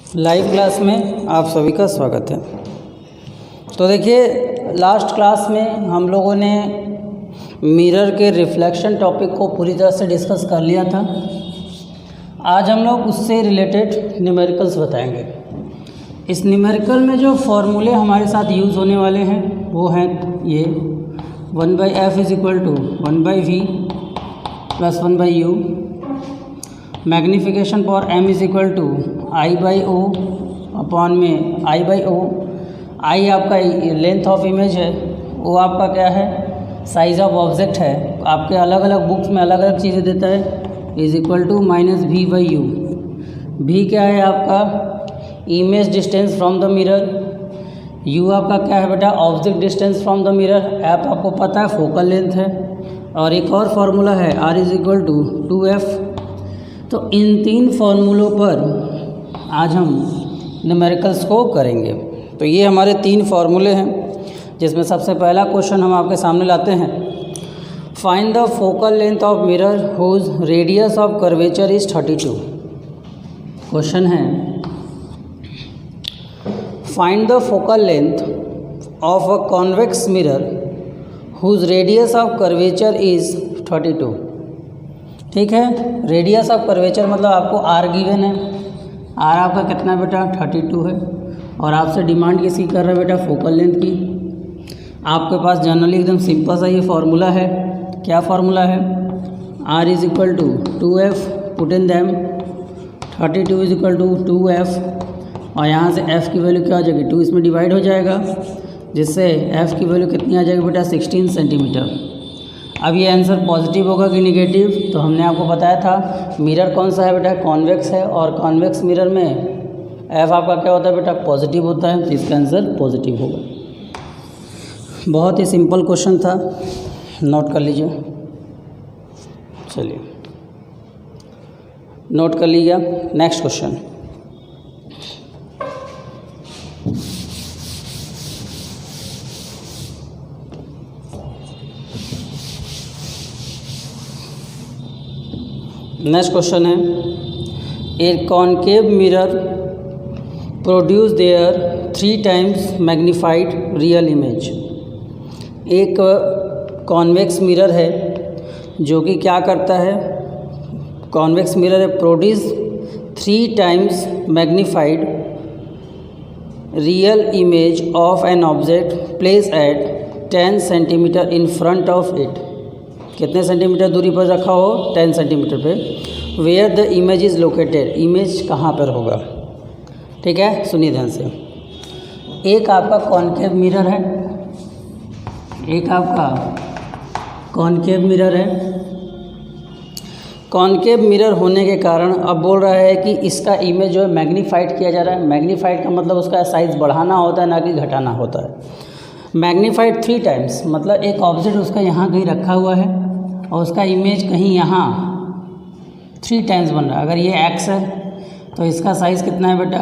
Live class में आप सभी का स्वागत है। तो देखिए, लास्ट क्लास में हम लोगों ने मिरर के रिफ्लेक्शन टॉपिक को पूरी तरह से डिस्कस कर लिया था। आज हम लोग उससे रिलेटेड न्यूमेरिकल्स बताएंगे। इस न्यूमेरिकल में जो फॉर्मूले हमारे साथ यूज़ होने वाले हैं वो हैं ये 1/f = 1/v + 1/u, magnification power m = I/o upon में I/o। I आपका लेंथ ऑफ इमेज है, वो आपका क्या है, साइज़ ऑफ ऑब्जेक्ट है। आपके अलग अलग बुक्स में अलग अलग चीज़ें देता है, =-v/u। v क्या है आपका, image distance from the mirror. u आपका क्या है बेटा, object distance from the mirror. App आपको पता है फोकल लेंथ है। और एक और फार्मूला है r = 2f। तो इन तीन फार्मूलों पर आज हम न्यूमेरिकल्स को करेंगे। तो ये हमारे तीन फार्मूले हैं, जिसमें सबसे पहला क्वेश्चन हम आपके सामने लाते हैं। Find the focal length of mirror whose radius of curvature is 32। Question है, find the focal length of a convex mirror whose radius of curvature is 32। ठीक है, रेडियस ऑफ कर्वेचर मतलब आपको r गिवन है। r आपका कितना है बेटा, 32 है। और आपसे डिमांड किसकी कर रहा है बेटा, फोकल लेंथ की। आपके पास जनरली एकदम सिंपल सा ये फार्मूला है। क्या फार्मूला है, r = 2f, put in them 32 = 2f। और यहाँ से f की वैल्यू क्या आ जाएगी, 2 इसमें डिवाइड हो जाएगा, जिससे f की वैल्यू कितनी आ जाएगी बेटा, 16 सेंटीमीटर। अब ये आंसर पॉजिटिव होगा कि निगेटिव, तो हमने आपको बताया था मिरर कौन सा है बेटा, कॉन्वेक्स है। और कॉन्वेक्स मिरर में एफ आपका क्या होता है बेटा, पॉजिटिव होता है, तो इसका आंसर पॉजिटिव होगा। बहुत ही सिंपल क्वेश्चन था, नोट कर लीजिए। चलिए नोट कर लीजिए। नेक्स्ट क्वेश्चन, नेक्स्ट क्वेश्चन है, a concave mirror produce there 3 times magnified real image. एक कॉन्वेक्स मिरर है जो कि क्या करता है, कॉन्वेक्स मिरर है, produce 3 times magnified real image of an object place at 10 centimetre in front of it. कितने सेंटीमीटर दूरी पर रखा हो, 10 सेंटीमीटर पे। Where the image is located, image कहाँ पर होगा। ठीक है, सुनिए ध्यान से। एक आपका कॉनकेव मिरर है, एक आपका कॉनकेव मिरर है। कॉनकेव मिरर होने के कारण अब बोल रहा है कि इसका इमेज जो है मैग्नीफाइड किया जा रहा है। मैग्नीफाइड का मतलब उसका साइज़ बढ़ाना होता है, ना कि घटाना होता है। मैग्नीफाइड 3 टाइम्स मतलब एक ऑब्जेक्ट उसका यहाँ कहीं रखा हुआ है और उसका इमेज कहीं यहाँ 3 टाइम्स बन रहा है। अगर ये x है तो इसका साइज़ कितना है बेटा,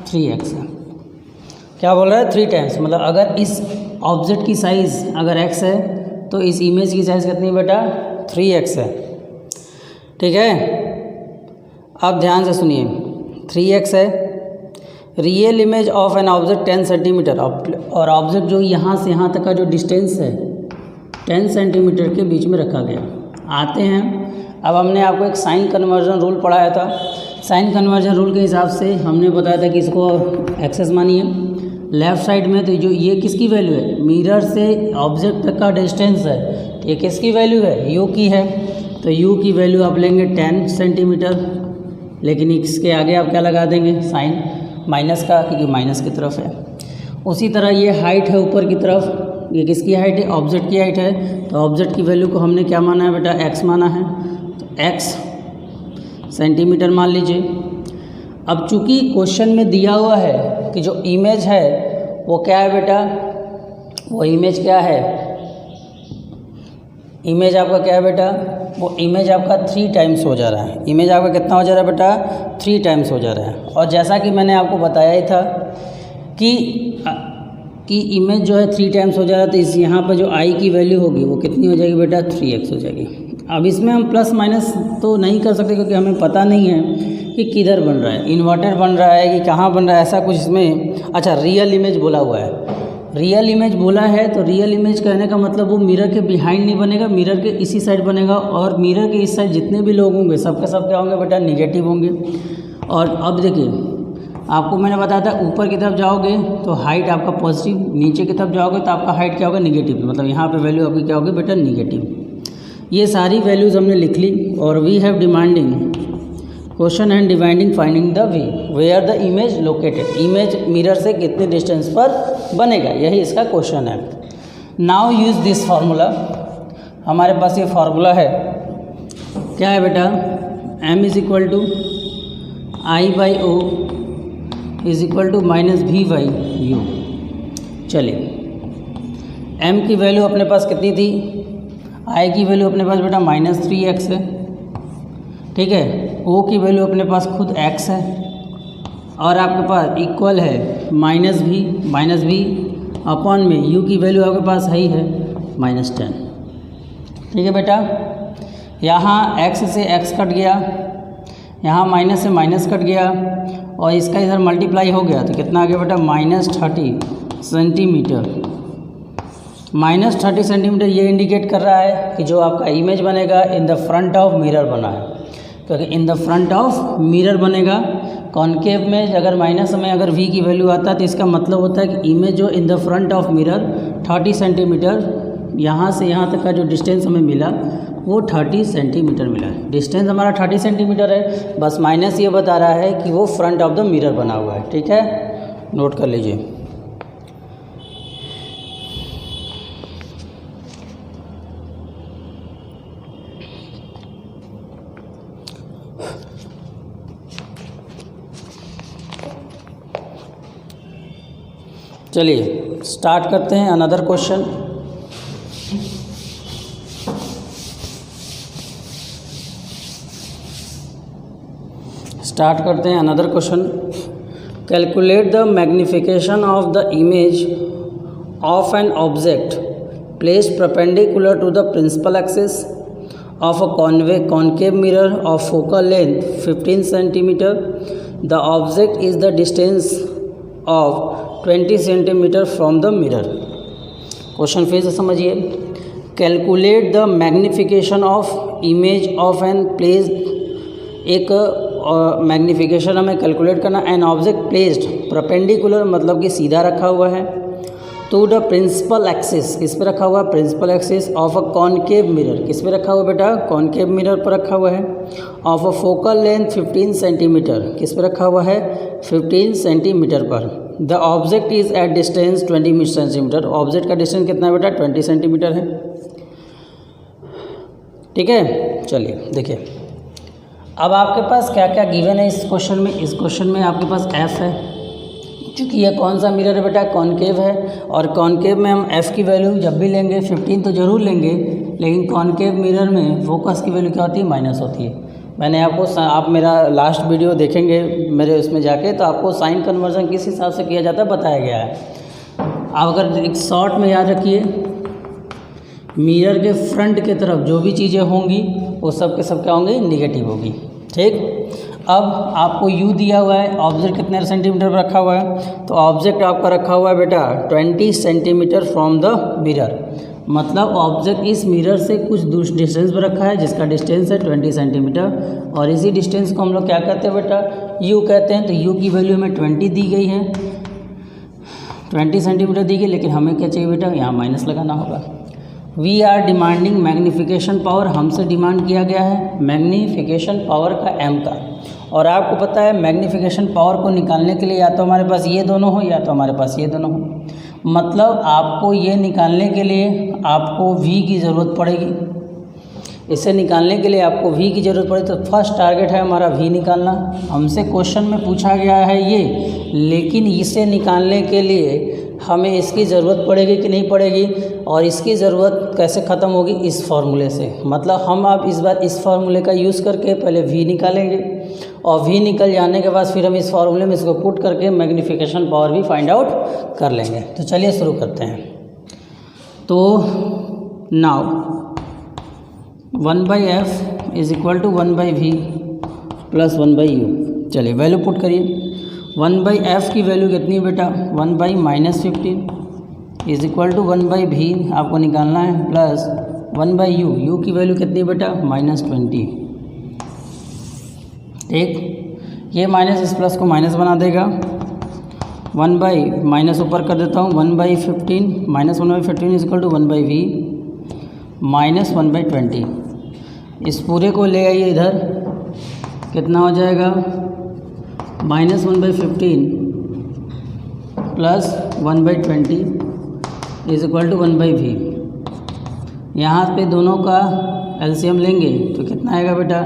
3x है। क्या बोल रहा है, 3 टाइम्स मतलब अगर इस ऑब्जेक्ट की साइज़ अगर x है तो इस इमेज की साइज़ कितनी बेटा, 3x है। ठीक है, अब ध्यान से सुनिए, 3x है। Real image of an object 10 centimetre, और ऑब्जेक्ट जो यहाँ से यहाँ तक का जो डिस्टेंस है 10 सेंटीमीटर के बीच में रखा गया। आते हैं, अब हमने आपको एक साइन कन्वर्जन रूल पढ़ाया था। साइन कन्वर्जन रूल के हिसाब से हमने बताया था कि इसको एक्सेस मानिए। लेफ़्ट साइड में तो जो ये किसकी वैल्यू है, मिरर से ऑब्जेक्ट तक का डिस्टेंस है, ये किसकी वैल्यू है, यू की है। तो यू की वैल्यू आप लेंगे 10 सेंटीमीटर, लेकिन इसके आगे आप क्या लगा देंगे, साइन माइनस का, क्योंकि माइनस की तरफ है। उसी तरह ये हाइट है ऊपर की तरफ, ये किसकी हाइट है, ऑब्जेक्ट की हाइट है। तो ऑब्जेक्ट की वैल्यू को हमने क्या माना है बेटा, x माना है। तो x सेंटीमीटर मान लीजिए। अब चूंकि क्वेश्चन में दिया हुआ है कि जो इमेज है वो क्या है बेटा, वो इमेज क्या है, इमेज आपका क्या है बेटा, वो इमेज आपका 3 टाइम्स हो जा रहा है। इमेज आपका कितना हो जा रहा है बेटा, 3 टाइम्स हो जा रहा है। और जैसा कि मैंने आपको बताया ही था कि इमेज जो है 3 टाइम्स हो जा रहा है, तो इस यहाँ पर जो i की वैल्यू होगी वो कितनी हो जाएगी बेटा, 3x हो जाएगी। अब इसमें हम प्लस माइनस तो नहीं कर सकते, क्योंकि हमें पता नहीं है कि किधर बन रहा है, इन्वर्टेड बन रहा है कि कहाँ बन रहा है, ऐसा कुछ इसमें। अच्छा, रियल इमेज बोला हुआ है, रियल इमेज बोला है तो रियल इमेज कहने का मतलब वो मिरर के बिहाइंड नहीं बनेगा, मिरर के इसी साइड बनेगा, और मिरर के इस साइड जितने भी लोग होंगे सबके सब क्या होंगे बेटा, निगेटिव होंगे। और अब देखिए आपको मैंने बताया था ऊपर की तरफ जाओगे तो हाइट आपका पॉजिटिव, नीचे की तरफ जाओगे तो आपका हाइट क्या होगा, निगेटिव, मतलब यहाँ पे वैल्यू आपकी क्या होगी बेटा, निगेटिव। ये सारी वैल्यूज़ हमने लिख ली। और we have demanding question and demanding finding the way where the image located, image mirror से कितने डिस्टेंस पर बनेगा, यही इसका क्वेश्चन है। नाउ यूज़ दिस फार्मूला, हमारे पास ये फार्मूला है, क्या है बेटा, m is equal to I by O is equal to minus V by U. चलिए m की वैल्यू अपने पास कितनी थी, i की वैल्यू अपने पास बेटा -3x है, ठीक है, o की वैल्यू अपने पास खुद x है, और आपके पास इक्वल है माइनस भी अपॉन में u की वैल्यू आपके पास है ही है -10। ठीक है बेटा, यहाँ x से x कट गया, यहाँ माइनस से माइनस कट गया, और इसका इधर मल्टीप्लाई हो गया तो कितना आ गया बेटा, -30 सेंटीमीटर। -30 सेंटीमीटर ये इंडिकेट कर रहा है कि जो आपका इमेज बनेगा in the front of mirror बना है, क्योंकि in the front of mirror बनेगा। कॉन्केव में अगर माइनस में अगर v की वैल्यू आता है तो इसका मतलब होता है कि इमेज जो in the front of mirror 30 centimetre, यहाँ से यहाँ तक का जो डिस्टेंस हमें मिला वो 30 सेंटीमीटर मिला है। डिस्टेंस हमारा 30 सेंटीमीटर है, बस माइनस ये बता रहा है कि वो फ्रंट ऑफ द मिरर बना हुआ है। ठीक है, नोट कर लीजिए। चलिए स्टार्ट करते हैं another question. Another question. Calculate the magnification of the image of an object placed perpendicular to the principal axis of a concave mirror of focal length 15 centimetre. The object is the distance of 20 centimetre from the mirror. Question फिर से समझिए। Calculate the magnification of image of an place, एक magnification हमें calculate करना। An object placed perpendicular मतलब कि सीधा रखा हुआ है, टू द प्रिंसिपल एक्सिस, किस पे रखा हुआ है, principal axis of a concave mirror, किस पे रखा हुआ बेटा, कॉन्केव मिरर पर रखा हुआ है। Of a focal length 15 centimetre, किस पे रखा हुआ है, 15 सेंटीमीटर पर। The object is at distance 20 centimetre, object का डिस्टेंस कितना है बेटा, 20 सेंटीमीटर है। ठीक है, चलिए देखिए अब आपके पास क्या क्या गिवन है इस क्वेश्चन में। इस क्वेश्चन में आपके पास f है, क्योंकि ये कौन सा मिरर है बेटा, कॉन्केव है, और कॉन्केव में हम f की वैल्यू जब भी लेंगे 15 तो ज़रूर लेंगे, लेकिन कॉन्केव मिरर में फोकस की वैल्यू क्या होती है, माइनस होती है। मैंने आपको, आप मेरा लास्ट वीडियो देखेंगे मेरे उसमें जाके, तो आपको साइन कन्वर्जन किस हिसाब से किया जाता है बताया गया है। आप अगर एक शॉर्ट में याद रखिए, मिरर के फ्रंट के तरफ जो भी चीज़ें होंगी वो सब के सब क्या होंगी, निगेटिव होगी। ठीक, अब आपको u दिया हुआ है, ऑब्जेक्ट कितने सेंटीमीटर पर रखा हुआ है, तो ऑब्जेक्ट आपका रखा हुआ है बेटा 20 सेंटीमीटर फ्रॉम द मिरर, मतलब ऑब्जेक्ट इस मिरर से कुछ डिस्टेंस पर रखा है जिसका डिस्टेंस है 20 सेंटीमीटर, और इसी डिस्टेंस को हम लोग क्या कहते हैं बेटा, u कहते हैं। तो u की वैल्यू हमें 20 दी गई है, 20 सेंटीमीटर दी गई, लेकिन हमें क्या चाहिए बेटा, यहाँ माइनस लगाना होगा। We are demanding magnification power, हमसे डिमांड किया गया है मैग्नीफिकेशन पावर का m का, और आपको पता है मैग्नीफिकेशन पावर को निकालने के लिए या तो हमारे पास ये दोनों हो या तो हमारे पास ये दोनों हो। मतलब आपको ये निकालने के लिए आपको v की ज़रूरत पड़ेगी, इसे निकालने के लिए आपको v की ज़रूरत पड़ेगी। तो फर्स्ट टारगेट है हमारा v निकालना। हमसे क्वेश्चन में पूछा गया है ये, लेकिन इसे निकालने के लिए हमें इसकी ज़रूरत पड़ेगी कि नहीं पड़ेगी, और इसकी ज़रूरत कैसे ख़त्म होगी, इस फार्मूले से। मतलब हम अब इस बार इस फार्मूले का यूज़ करके पहले v निकालेंगे, और v निकल जाने के बाद फिर हम इस फार्मूले में इसको पुट करके मैग्नीफिकेशन पावर भी फाइंड आउट कर लेंगे। तो चलिए शुरू करते हैं। तो now 1/f is equal to 1/v plus 1/u। चलिए वैल्यू पुट करिए। 1/f की वैल्यू कितनी है बेटा, 1/-15 इज इक्वल टू 1/v आपको निकालना है, प्लस 1/u, u की वैल्यू कितनी है बेटा, -20। ठीक, ये माइनस इस प्लस को माइनस बना देगा। 1 माइनस ऊपर कर देता हूँ, 1/15 -1/15 इज इक्वल टू 1/v -1/20। इस पूरे को ले आइए इधर, कितना हो जाएगा, -1/15 plus 1/20 is equal to 1/v। यहाँ पे दोनों का एलसीएम लेंगे तो कितना आएगा बेटा,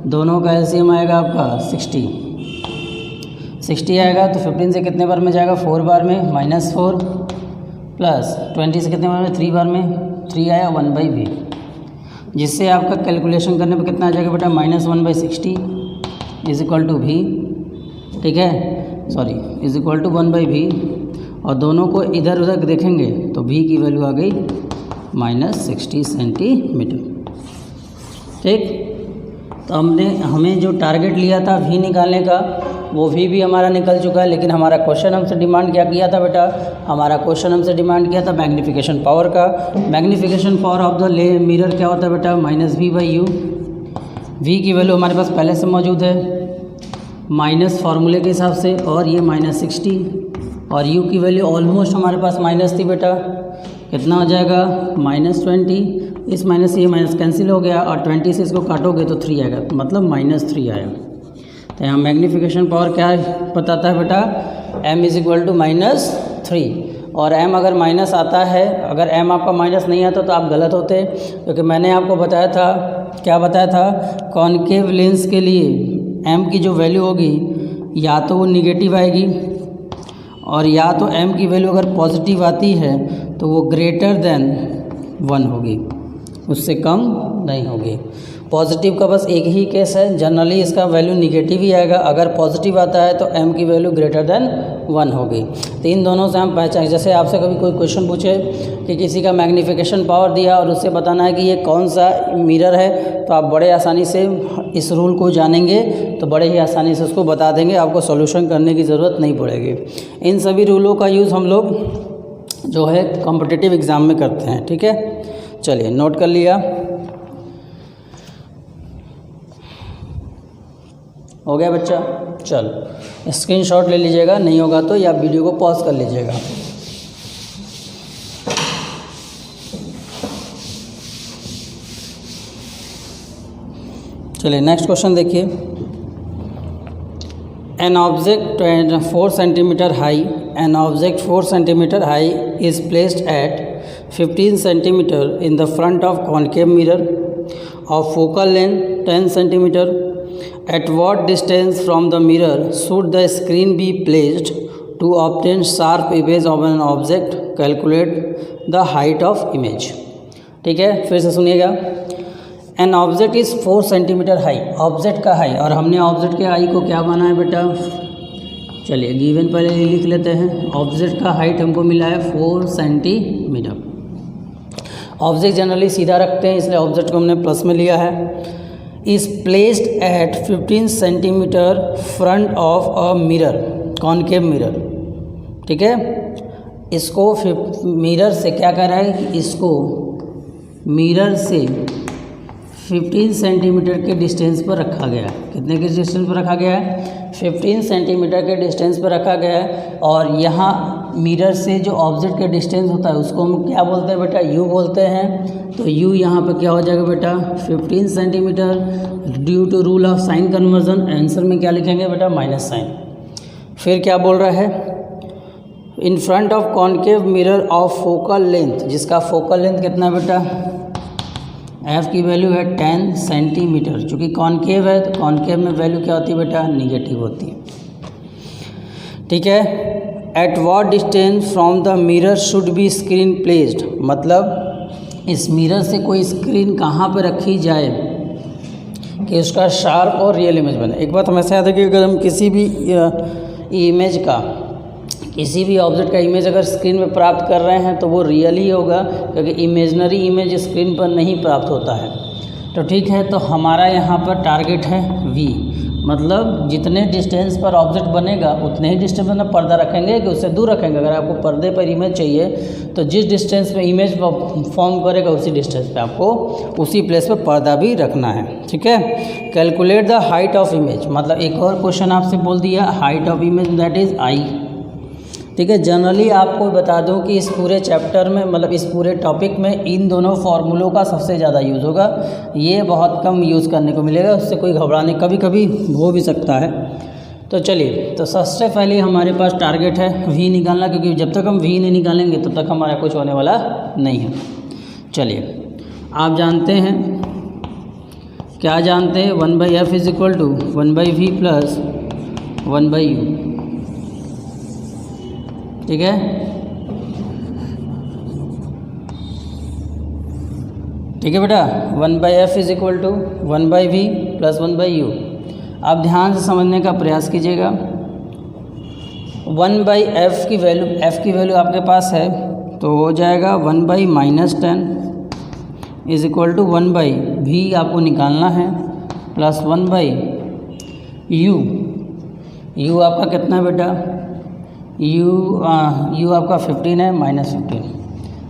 दोनों का एलसीएम आएगा आपका 60 आएगा। तो 15 से कितने बार में जाएगा, 4 बार में, -4 प्लस 20 से कितने बार में, 3 बार में, 3 आया 1/v, जिससे आपका कैलकुलेशन करने पर कितना आ जाएगा बेटा, -1/60 इज इक्वल टू v। ठीक है, sorry, is equal to 1/v। और दोनों को इधर उधर देखेंगे तो v की वैल्यू आ गई -60 सेंटीमीटर। ठीक, तो हमें जो टारगेट लिया था v निकालने का, वो v भी हमारा निकल चुका है। लेकिन हमारा क्वेश्चन हमसे डिमांड क्या किया था बेटा, हमारा क्वेश्चन हमसे डिमांड किया था मैग्नीफिकेशन पावर का। Magnification power of the mirror क्या होता है बेटा, -v/u। v की वैल्यू हमारे पास पहले से मौजूद है माइनस फार्मूले के हिसाब से, और ये -60, और u की वैल्यू ऑलमोस्ट हमारे पास माइनस थी बेटा, कितना हो जाएगा, -20। इस माइनस से ये माइनस कैंसिल हो गया, और 20 से इसको काटोगे तो 3 आएगा, मतलब -3 आएगा। तो यहाँ मैग्नीफिकेशन पावर क्या बताता है बेटा, m इज इक्वल टू -3। और m अगर माइनस आता है, अगर m आपका माइनस नहीं आता तो आप गलत होते, क्योंकि मैंने आपको बताया था, क्या बताया था, कॉनकेव लेंस के लिए m की जो वैल्यू होगी या तो वो निगेटिव आएगी, और या तो m की वैल्यू अगर पॉजिटिव आती है तो वो ग्रेटर देन 1 होगी, उससे कम नहीं होगी। पॉजिटिव का बस एक ही केस है, जनरली इसका वैल्यू निगेटिव ही आएगा। अगर पॉजिटिव आता है तो m की वैल्यू ग्रेटर देन 1 होगी। तो इन दोनों से हम पहचान, जैसे आपसे कभी कोई क्वेश्चन पूछे कि किसी का मैग्नीफिकेशन पावर दिया और उससे बताना है कि ये कौन सा मिरर है, तो आप बड़े आसानी से इस रूल को जानेंगे तो बड़े ही आसानी से उसको बता देंगे, आपको सॉल्यूशन करने की ज़रूरत नहीं पड़ेगी। इन सभी रूलों का यूज़ हम लोग जो है कॉम्पिटिटिव एग्ज़ाम में करते हैं। ठीक है, चलिए नोट कर लिया, हो गया बच्चा। चलो स्क्रीनशॉट ले लीजिएगा, नहीं होगा तो या वीडियो को पॉज कर लीजिएगा। चलिए नेक्स्ट क्वेश्चन देखिए। An object 4 centimetre high, an object 4 centimetre high is placed at 15 centimetre in the front of concave mirror of focal length 10 centimetre. At what distance from the mirror should the screen be placed to obtain sharp image of an object? Calculate the height of image। ठीक है, फिर से सुनिएगा। An object is 4 centimetre high, object का high, और हमने object के high को क्या माना है बेटा, चलिए गिवन पहले लिख लेते हैं। ऑब्जेक्ट का हाइट हमको मिला है 4 सेंटीमीटर। ऑब्जेक्ट जनरली सीधा रखते हैं, इसलिए ऑब्जेक्ट को हमने प्लस में लिया है। Is placed at 15 centimetre front of a mirror, concave mirror. ठीक है, इसको मिरर से क्या कर रहा है, इसको मिरर से 15 सेंटीमीटर के डिस्टेंस पर रखा गया है। कितने के डिस्टेंस पर रखा गया है, 15 सेंटीमीटर के डिस्टेंस पर रखा गया है। और यहाँ मिरर से जो ऑब्जेक्ट का डिस्टेंस होता है उसको हम क्या बोलते हैं बेटा, u बोलते हैं। तो u यहाँ पर क्या हो जाएगा बेटा, 15 centimetre. Due to rule of sign conversion answer में क्या लिखेंगे बेटा, माइनस साइन। फिर क्या बोल रहा है, इन front of concave mirror of focal length, जिसका फोकल लेंथ कितना बेटा, f की वैल्यू है 10 सेंटीमीटर। चूँकि कॉनकेव है तो कॉनकेव में वैल्यू क्या होती है बेटा, निगेटिव होती है। ठीक है, at what distance from the mirror should be screen placed, मतलब इस मिरर से कोई स्क्रीन कहाँ पर रखी जाए कि उसका शार्प और रियल इमेज बने। एक बात हमेशा याद है कि अगर हम किसी भी इमेज का, किसी भी ऑब्जेक्ट का इमेज अगर स्क्रीन में प्राप्त कर रहे हैं तो वो रियल ही होगा, क्योंकि इमेजनरी इमेज स्क्रीन पर नहीं प्राप्त होता है। तो ठीक है, तो हमारा यहाँ पर टारगेट है v, मतलब जितने डिस्टेंस पर ऑब्जेक्ट बनेगा उतने ही डिस्टेंस पर पर्दा रखेंगे कि उससे दूर रखेंगे। अगर आपको पर्दे पर इमेज चाहिए तो जिस डिस्टेंस पे इमेज फॉर्म करेगा उसी डिस्टेंस पे आपको उसी प्लेस पर पर्दा भी रखना है। ठीक है। Calculate the height of image, मतलब एक और क्वेश्चन आपसे बोल दिया height of image that is I. ठीक है। जनरली आपको बता दूं कि इस पूरे चैप्टर में मतलब इस पूरे टॉपिक में इन दोनों फार्मूलों का सबसे ज़्यादा यूज़ होगा। ये बहुत कम यूज़ करने को मिलेगा, उससे कोई घबराने कभी कभी हो भी सकता है। तो चलिए, तो सबसे पहले हमारे पास टारगेट है वी निकालना, क्योंकि जब तक हम वी नहीं निकालेंगे तब तक हमारा कुछ होने वाला नहीं है। चलिए, आप जानते हैं, क्या जानते हैं, 1/f is equal to 1/v plus 1/u। ठीक है। ठीक है बेटा, 1/f is equal to 1/v plus 1/u। आप ध्यान से समझने का प्रयास कीजिएगा। 1/f की वैल्यू आपके पास है तो हो जाएगा 1/-10 इज इक्वल टू 1/v आपको निकालना है प्लस 1/u। u आपका कितना है बेटा, u आपका 15 है, -15।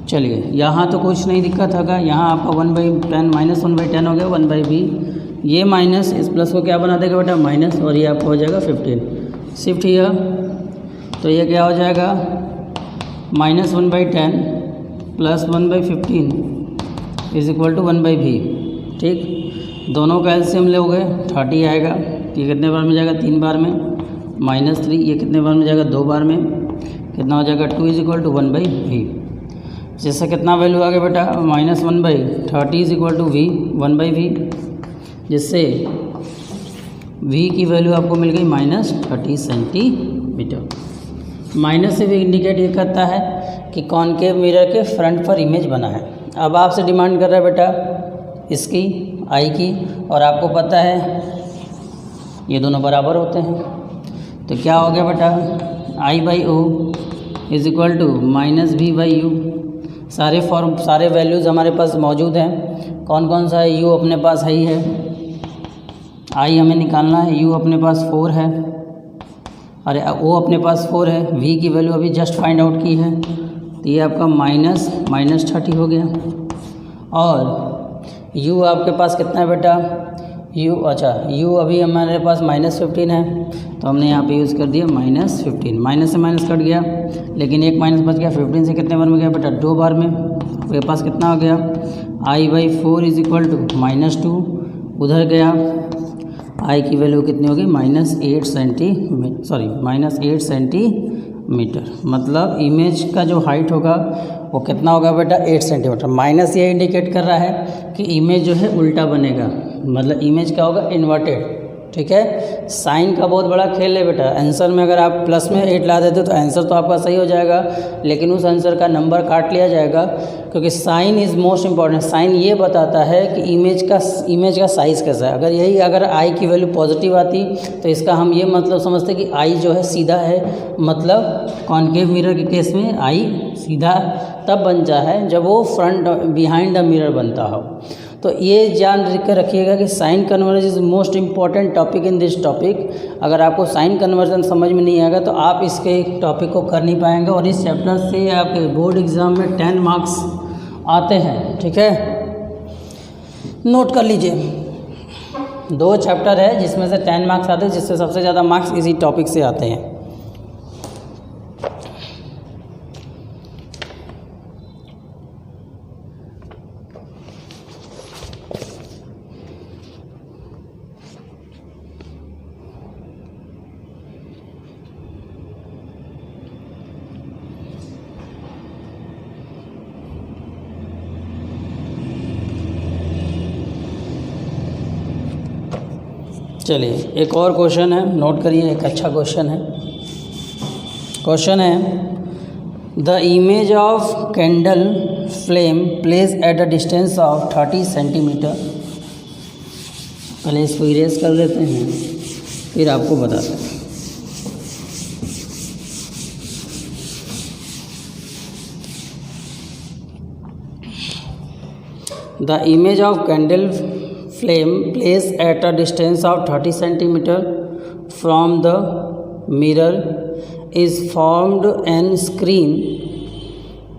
चलिए, यहाँ तो कुछ नहीं दिक्कत होगा, यहाँ आपका 1/10 -1/10 हो गया 1/v। ये माइनस इस प्लस को क्या बना देगा बेटा, माइनस, और ये आपका हो जाएगा 15। शिफ्ट हियर, तो ये क्या हो जाएगा -1/10 plus 1/15 is equal to 1/v। ठीक, दोनों का एलसीएम लोगे 30 आएगा। ये कितने बार में जाएगा, 3 बार में, -3 ये कितने बार में जाएगा, 2 बार में, कितना हो जाएगा 2 इज इक्वल टू 1/v। जिससे कितना वैल्यू आ गया बेटा, -1/30 is equal to v 1/v, जिससे v की वैल्यू आपको मिल गई -30 सेंटीमीटर। माइनस से भी इंडिकेट ये करता है कि कॉनकेव मिरर के फ्रंट पर इमेज बना है। अब आपसे डिमांड कर रहा है बेटा इसकी आई की, और आपको पता है ये दोनों बराबर होते हैं, तो क्या हो गया बेटा, I/O is equal to -v/u। सारे वैल्यूज़ हमारे पास मौजूद हैं। कौन कौन सा है, u अपने पास है ही है, i हमें निकालना है, u अपने पास 4 है, अरे o अपने पास 4 है, v की वैल्यू अभी जस्ट फाइंड आउट की है, तो ये आपका -30 हो गया। और u आपके पास कितना है बेटा, u अभी हमारे पास -15 है, तो हमने यहाँ पे यूज़ कर दिया -15। माइनस से माइनस कट गया, लेकिन एक माइनस बच गया। 15 से कितने बार में गया बेटा, 2 बार में। आपके पास कितना हो गया, I/4 इज इक्वल टू -2, उधर गया, I की वैल्यू कितनी होगी, -8 सेंटीमीटर। मतलब इमेज का जो हाइट होगा वो कितना होगा बेटा, 8 सेंटीमीटर। माइनस ये इंडिकेट कर रहा है कि इमेज जो है उल्टा बनेगा, मतलब इमेज क्या होगा, इन्वर्टेड। ठीक है। साइन का बहुत बड़ा खेल है बेटा। आंसर में अगर आप प्लस में 8 ला देते तो आंसर तो आपका सही हो जाएगा, लेकिन उस आंसर का नंबर काट लिया जाएगा, क्योंकि sign is most important. Sign ये बताता है कि इमेज का साइज़ कैसा है। अगर आई की वैल्यू पॉजिटिव आती तो इसका हम ये मतलब समझते कि आई जो है सीधा है, मतलब कॉनकेव मिरर के केस में आई सीधा तब बनता है जब वो फ्रंट बिहाइंड द मिरर बनता हो। तो ये जान कर रखिएगा कि sign conversion is most important topic in this topic. अगर आपको साइन कन्वर्जन समझ में नहीं आएगा तो आप इसके टॉपिक को कर नहीं पाएंगे, और इस चैप्टर से आपके बोर्ड एग्ज़ाम में 10 मार्क्स आते हैं। ठीक है, नोट कर लीजिए। 2 चैप्टर है जिसमें से 10 मार्क्स आते हैं, जिससे सबसे ज़्यादा मार्क्स इसी टॉपिक से आते हैं। चलिए, एक और क्वेश्चन है, नोट करिए, एक अच्छा क्वेश्चन है। क्वेश्चन है the image of candle flame place at a distance of 30 centimetre. पहले इसको इरेज कर देते हैं, फिर आपको बताते हैं। The image of candle flame placed at a distance of 30 centimeter from the mirror is formed an screen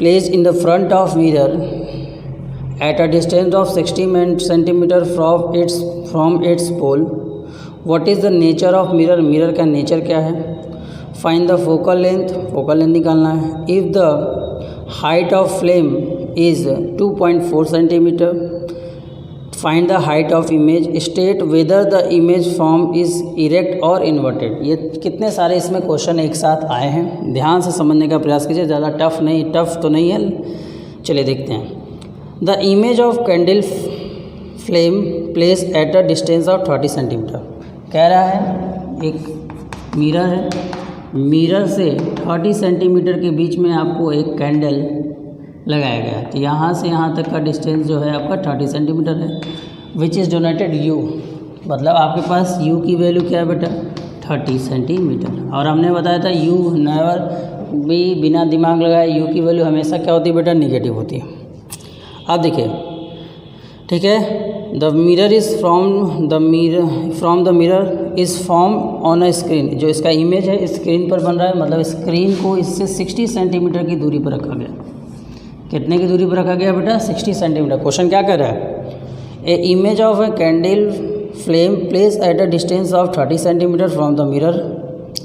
placed in the front of mirror at a distance of 60 centimeter from its pole. What is the nature of mirror? Mirror का nature क्या है? Find the focal length निकालना है. If the height of flame is 2.4 centimetre, find the height of image. State whether the image form is erect और inverted. ये कितने सारे इसमें क्वेश्चन एक साथ आए हैं, ध्यान से समझने का प्रयास कीजिए. ज़्यादा टफ तो नहीं है. चलिए देखते हैं. The image of candle flame place at a distance of 30 centimetre. कह रहा है एक मिरर है, मिरर से 30 सेंटीमीटर के बीच में आपको एक कैंडल लगाया गया. तो यहाँ से यहाँ तक का डिस्टेंस जो है आपका 30 सेंटीमीटर है. विच इज़ डोनेटेड यू, मतलब आपके पास यू की वैल्यू क्या है बेटा? 30 सेंटीमीटर. और हमने बताया था यू नेवर भी बिना दिमाग लगाए यू की वैल्यू हमेशा क्या होती है बेटा? निगेटिव होती है. अब देखिए, ठीक है. The mirror is from the mirror is form on a screen. जो इसका इमेज है स्क्रीन पर बन रहा है, मतलब स्क्रीन को इससे 60 सेंटीमीटर की दूरी पर रखा गया. कितने की दूरी पर रखा गया बेटा? 60 सेंटीमीटर. क्वेश्चन क्या कर रहा है? A image of a candle flame place at a distance of 30 centimetre from the mirror.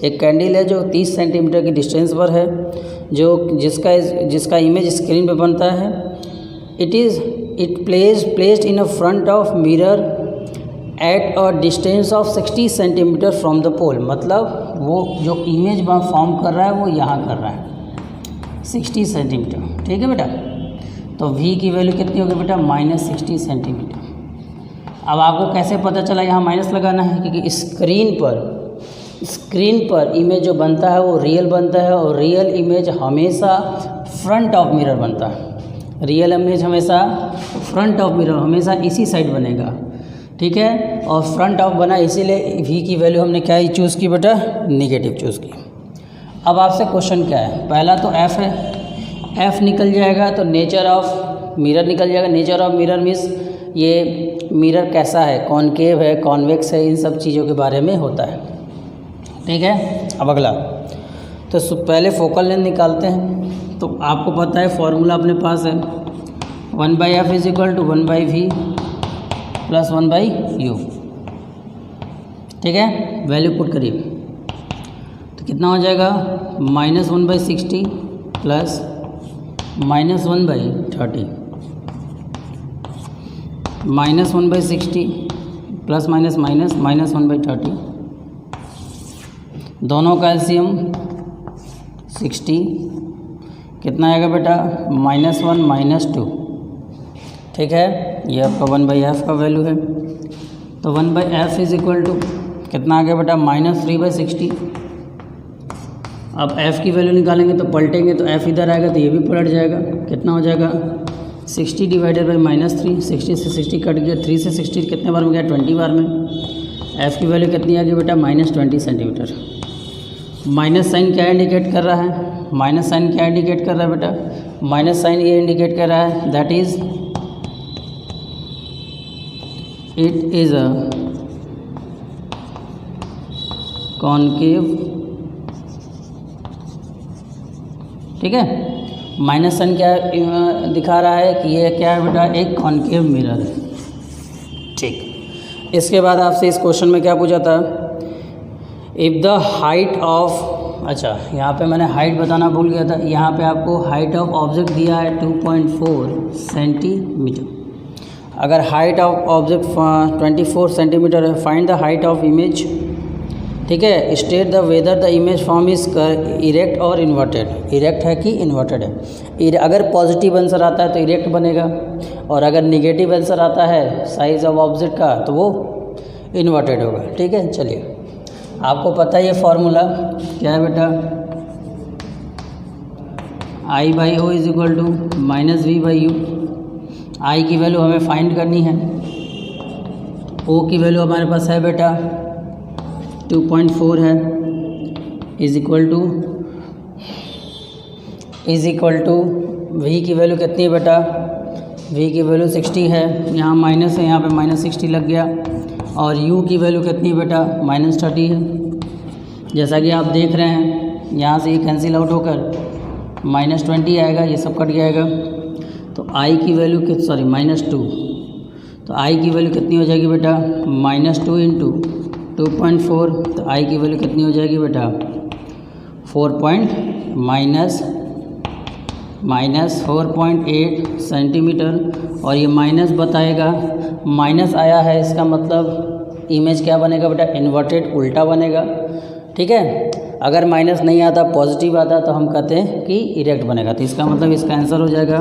एक कैंडल है जो 30 सेंटीमीटर की डिस्टेंस पर है, जो जिसका इमेज स्क्रीन पर बनता है. It placed in a front of mirror at a distance of 60 centimetre from the pole. मतलब वो जो इमेज फॉर्म कर रहा है वो यहाँ कर रहा है 60 सेंटीमीटर. ठीक है बेटा. तो v की वैल्यू कितनी होगी बेटा? -60 सेंटीमीटर. अब आपको कैसे पता चला यहाँ माइनस लगाना है? क्योंकि स्क्रीन पर इमेज जो बनता है वो रियल बनता है, और रियल इमेज हमेशा फ्रंट ऑफ मिरर बनता है. रियल इमेज हमेशा फ्रंट ऑफ मिरर हमेशा इसी साइड बनेगा. ठीक है. और फ्रंट ऑफ बना इसीलिए वी की वैल्यू हमने क्या ही चूज़ की बेटा? निगेटिव चूज़ की. अब आपसे क्वेश्चन क्या है? पहला तो एफ़ है, एफ़ निकल जाएगा तो नेचर ऑफ मिरर निकल जाएगा. नेचर ऑफ मिरर मीन्स ये मिरर कैसा है, कॉनकेव है, कॉन्वेक्स है, इन सब चीज़ों के बारे में होता है. ठीक है. अब अगला तो पहले फोकल लेंथ निकालते हैं. तो आपको पता है फॉर्मूला अपने पास है 1/f is equal to 1/v plus 1/u. ठीक है. वैल्यू पुट करिए तो कितना हो जाएगा? -1/60 प्लस -1/30. -1/60 प्लस -1/30. दोनों का एलसीएम 60. कितना आएगा बेटा? -1 -2. ठीक है. ये आपका 1/f का वैल्यू है. तो 1/f इज इक्वल टू कितना आ गया बेटा? -3/60. अब f की वैल्यू निकालेंगे तो पलटेंगे तो f इधर आएगा तो ये भी पलट जाएगा. कितना हो जाएगा? 60 डिवाइडेड बाई -3. 60 से 60 कट गया. 3 से 60 कितने बार में गया? 20 बार में. f की वैल्यू कितनी आ गई बेटा? -20 सेंटीमीटर. माइनस साइन क्या इंडिकेट कर रहा है? माइनस साइन क्या इंडिकेट कर रहा है बेटा? माइनस साइन ये इंडिकेट कर रहा है that is it is a concave. ठीक है. माइनस साइन क्या दिखा रहा है कि ये क्या है बेटा? एक कॉनकेव मिरर है. ठीक. इसके बाद आपसे इस क्वेश्चन में क्या पूछा था? इफ़ द हाइट ऑफ, अच्छा यहाँ पे मैंने हाइट बताना भूल गया था. यहाँ पे आपको हाइट ऑफ ऑब्जेक्ट दिया है 2.4 सेंटीमीटर. अगर हाइट ऑफ ऑब्जेक्ट 24 सेंटीमीटर है, find the height of image. ठीक है. State the whether the image form is erect और इन्वर्टेड. इरेक्ट है कि इन्वर्टेड है. अगर पॉजिटिव आंसर आता है तो इरेक्ट बनेगा, और अगर निगेटिव आंसर आता है साइज ऑफ ऑब्जेक्ट का तो वो इन्वर्टेड होगा. ठीक है. चलिए आपको पता है ये फॉर्मूला क्या है बेटा? I/O is equal to -V/U. I की वैल्यू हमें फाइंड करनी है. O की वैल्यू हमारे पास है बेटा 2.4 है. इज इक्वल टू V की वैल्यू कितनी है बेटा? v की वैल्यू 60 है, यहाँ माइनस है, यहाँ पे -60 लग गया। और u की वैल्यू कितनी है बेटा, -30 है। जैसा कि आप देख रहे हैं यहाँ से ये कैंसिल आउट होकर -20 आएगा, ये सब कट जाएगा। तो i की वैल्यू -2, तो i की वैल्यू कितनी हो जाएगी बेटा, -2 इंटू 2.4, तो i की वैल्यू कितनी हो जाएगी बेटा, 4.8 सेंटीमीटर। और ये माइनस बताएगा, माइनस आया है इसका मतलब इमेज क्या बनेगा बेटा, इन्वर्टेड, उल्टा बनेगा। ठीक है, अगर माइनस नहीं आता, पॉजिटिव आता, तो हम कहते हैं कि इरेक्ट बनेगा। तो इसका मतलब इसका आंसर हो जाएगा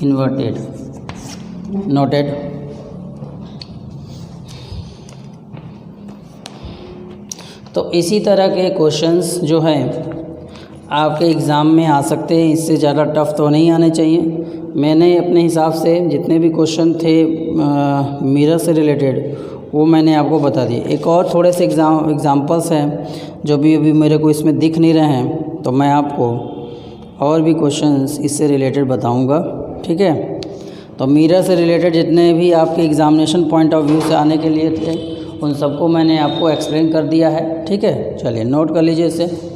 इन्वर्टेड। नोटेड। तो इसी तरह के क्वेश्चंस जो हैं आपके एग्ज़ाम में आ सकते हैं, इससे ज़्यादा टफ तो नहीं आने चाहिए। मैंने अपने हिसाब से जितने भी क्वेश्चन थे मिरर से रिलेटेड वो मैंने आपको बता दिए। एक और थोड़े से एग्ज़ाम्पल्स हैं जो भी अभी मेरे को इसमें दिख नहीं रहे हैं, तो मैं आपको और भी क्वेश्चंस इससे रिलेटेड बताऊंगा। ठीक है, तो मिरर से रिलेटेड जितने भी आपके एग्ज़ामिनेशन पॉइंट ऑफ व्यू से आने के लिए थे उन सबको मैंने आपको एक्सप्लेन कर दिया है। ठीक है, चलिए नोट कर लीजिए इसे।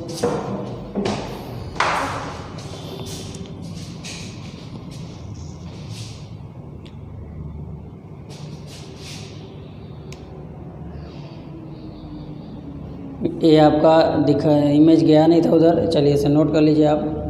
ये आपका इमेज गया नहीं था उधर, चलिए इसे नोट कर लीजिए आप।